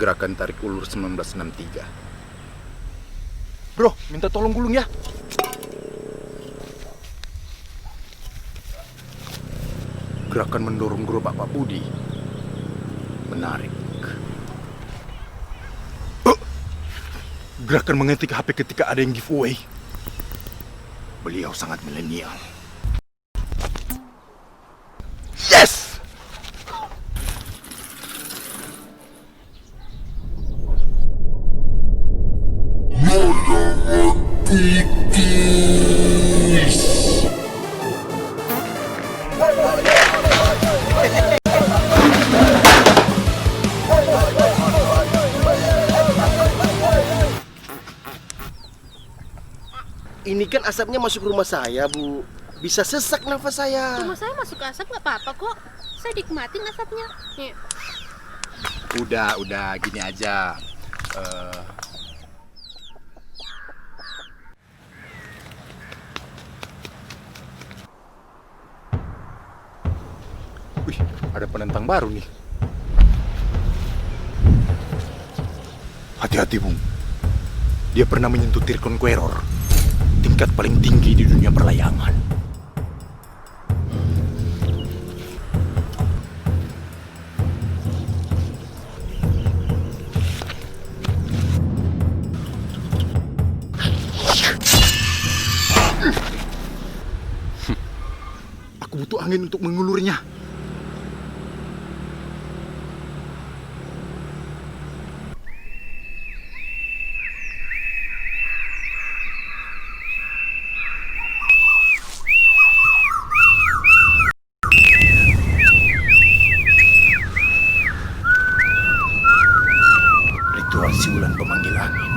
Gerakan Tarik Ulur 1963. Bro, minta tolong gulung ya. Gerakan mendorong gerobak Pak Budi. Menarik. Gerakan mengetik HP ketika ada yang giveaway. Beliau sangat milenial. Yes! Ini kan asapnya masuk rumah saya, Bu. Bisa sesak nafas saya. Rumah saya masuk asap nggak apa-apa kok. Saya nikmatin asapnya. Nih. Udah gini aja. Wih, ada penentang baru nih. Hati-hati, Bung. Dia pernah menyentuh Tirkonqueror, tingkat paling tinggi di dunia perlayangan. Aku butuh angin untuk mengulurnya. Ritual siulan pemanggil angin.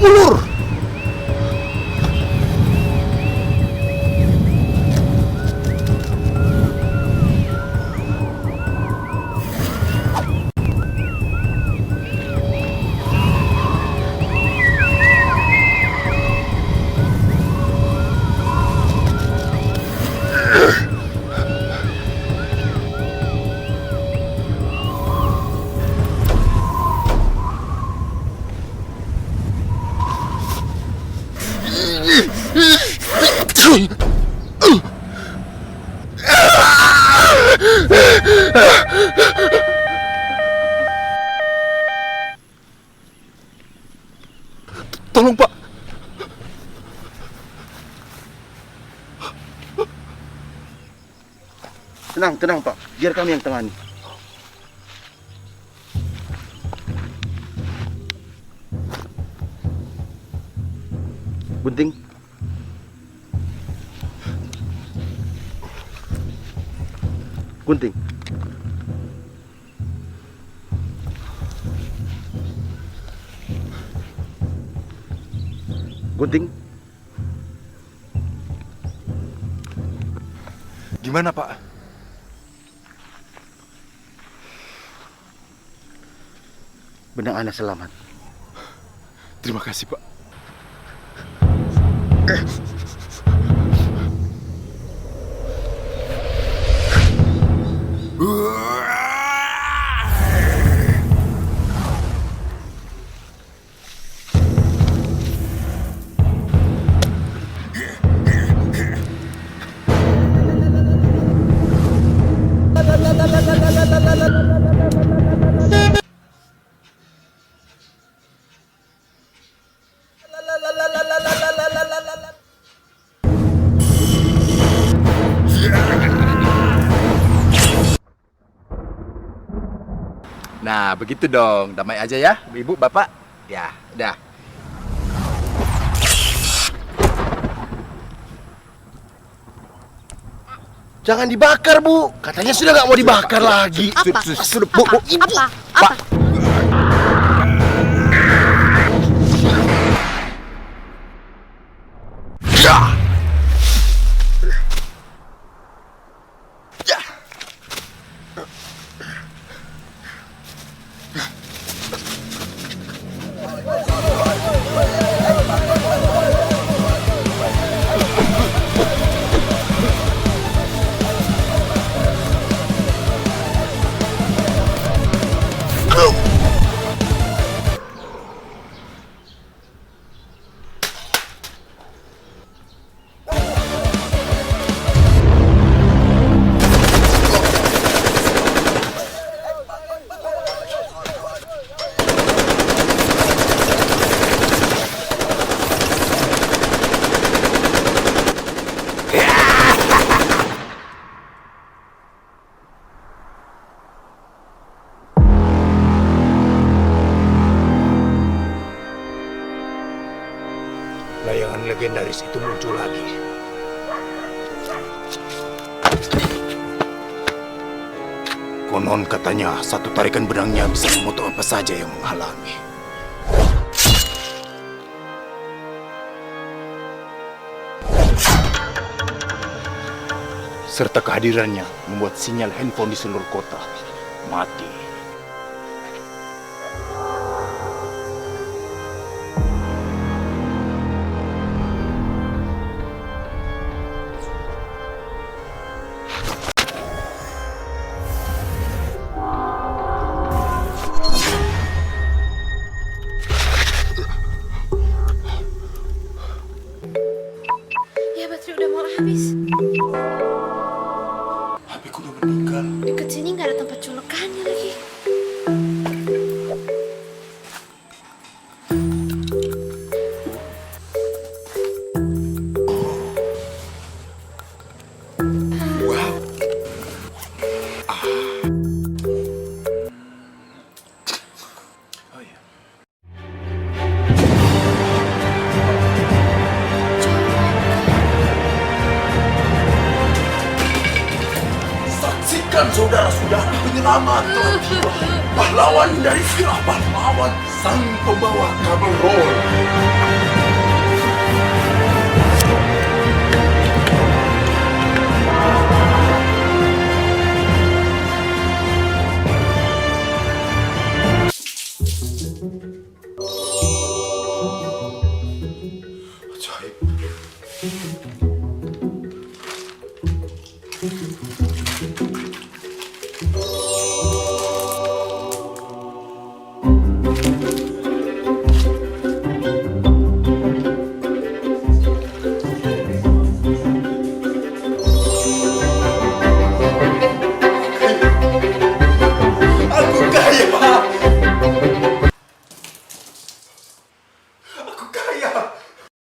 Ulur! Tolong, Pak. Tenang, Pak. Biar kami yang tangani. Gunting. Gunting. Gunting. Gimana, Pak? Benang Ana selamat. Terima kasih, Pak. Nah, begitu dong. Damai aja ya, Ibu, Bapak. Ya, dah. Jangan dibakar, Bu. Katanya sudah nggak mau dibakar lagi. Apa? Sudah, Bu. Ibu. Apa? Ya. Ya. legendaris itu muncul lagi. Konon katanya satu tarikan benangnya bisa memotong apa saja yang menghalangi. Serta kehadirannya membuat sinyal handphone di seluruh kota mati. Ya baterai udah mau habis. HP-ku udah meninggal. Deket sini nggak ada tempat colokannya lagi. Wow. Oh iya. Saksikan saudara-saudara, penyelamat telah tiba. Pahlawan dari Firah Pahlawan, sang pembawa kabel roll. Ajaib. Aku kaya, Pak.